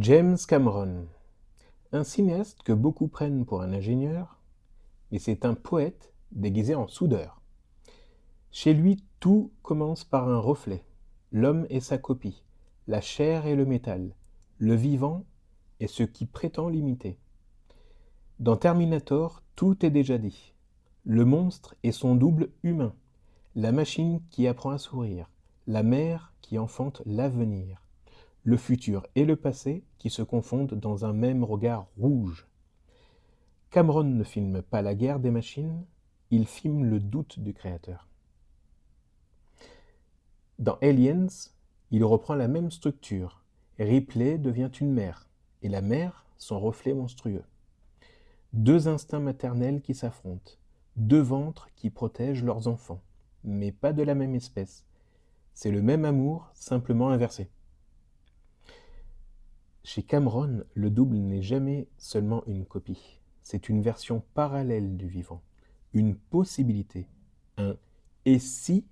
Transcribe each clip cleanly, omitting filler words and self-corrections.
James Cameron, un cinéaste que beaucoup prennent pour un ingénieur, mais c'est un poète déguisé en soudeur. Chez lui, tout commence par un reflet, l'homme et sa copie, la chair et le métal, le vivant et ce qui prétend l'imiter. Dans Terminator, tout est déjà dit. Le monstre et son double humain, la machine qui apprend à sourire, la mère qui enfante l'avenir, le futur et le passé qui se confondent dans un même regard rouge. Cameron ne filme pas la guerre des machines, il filme le doute du créateur. Dans Aliens, il reprend la même structure. Ripley devient une mère, et la mère son reflet monstrueux. Deux instincts maternels qui s'affrontent, deux ventres qui protègent leurs enfants, mais pas de la même espèce. C'est le même amour, simplement inversé. Chez Cameron, le double n'est jamais seulement une copie. C'est une version parallèle du vivant, une possibilité, un « et si »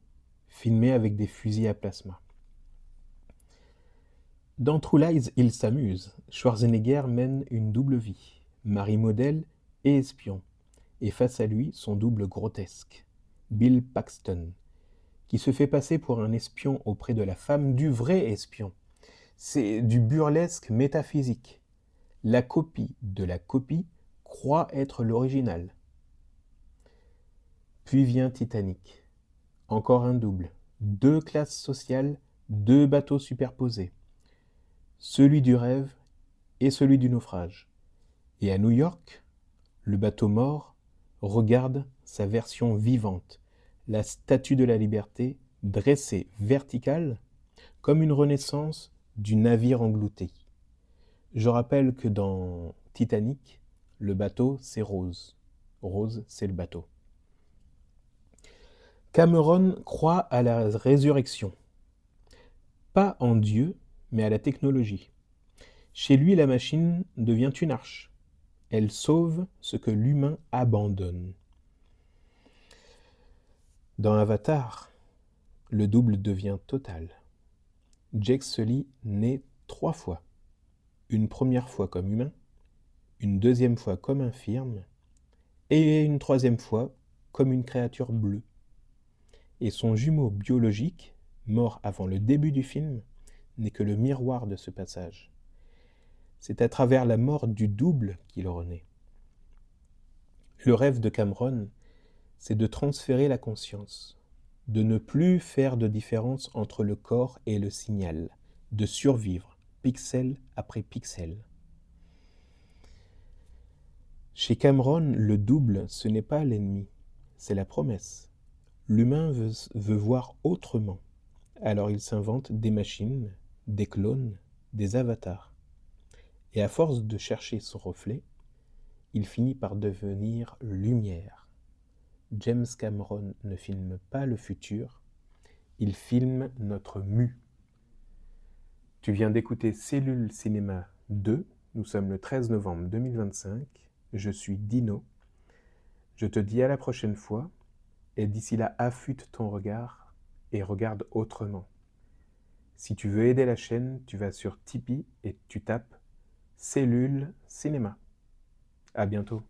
filmé avec des fusils à plasma. Dans True Lies, il s'amuse. Schwarzenegger mène une double vie, mari modèle et espion, et face à lui, son double grotesque, Bill Paxton, qui se fait passer pour un espion auprès de la femme du vrai espion. C'est du burlesque métaphysique. La copie de la copie croit être l'original. Puis vient Titanic. Encore un double. Deux classes sociales, deux bateaux superposés. Celui du rêve et celui du naufrage. Et à New York, le bateau mort regarde sa version vivante, la statue de la liberté dressée verticale comme une renaissance du navire englouti. Je rappelle que dans Titanic, le bateau, c'est Rose. Rose, c'est le bateau. Cameron croit à la résurrection. Pas en Dieu, mais à la technologie. Chez lui, la machine devient une arche. Elle sauve ce que l'humain abandonne. Dans Avatar, le double devient total. Jake Sully naît 3 fois. Une première fois comme humain, une deuxième fois comme infirme, et une troisième fois comme une créature bleue. Et son jumeau biologique, mort avant le début du film, n'est que le miroir de ce passage. C'est à travers la mort du double qu'il renaît. Le rêve de Cameron, c'est de transférer la conscience, de ne plus faire de différence entre le corps et le signal, de survivre, pixel après pixel. Chez Cameron, le double, ce n'est pas l'ennemi, c'est la promesse. L'humain veut voir autrement, alors il s'invente des machines, des clones, des avatars. Et à force de chercher son reflet, il finit par devenir lumière. James Cameron ne filme pas le futur, il filme notre mue. Tu viens d'écouter Cellule Cinéma 2, nous sommes le 13 novembre 2025, je suis Dino. Je te dis à la prochaine fois, et d'ici là, affûte ton regard et regarde autrement. Si tu veux aider la chaîne, tu vas sur Tipeee et tu tapes Cellule Cinéma. À bientôt.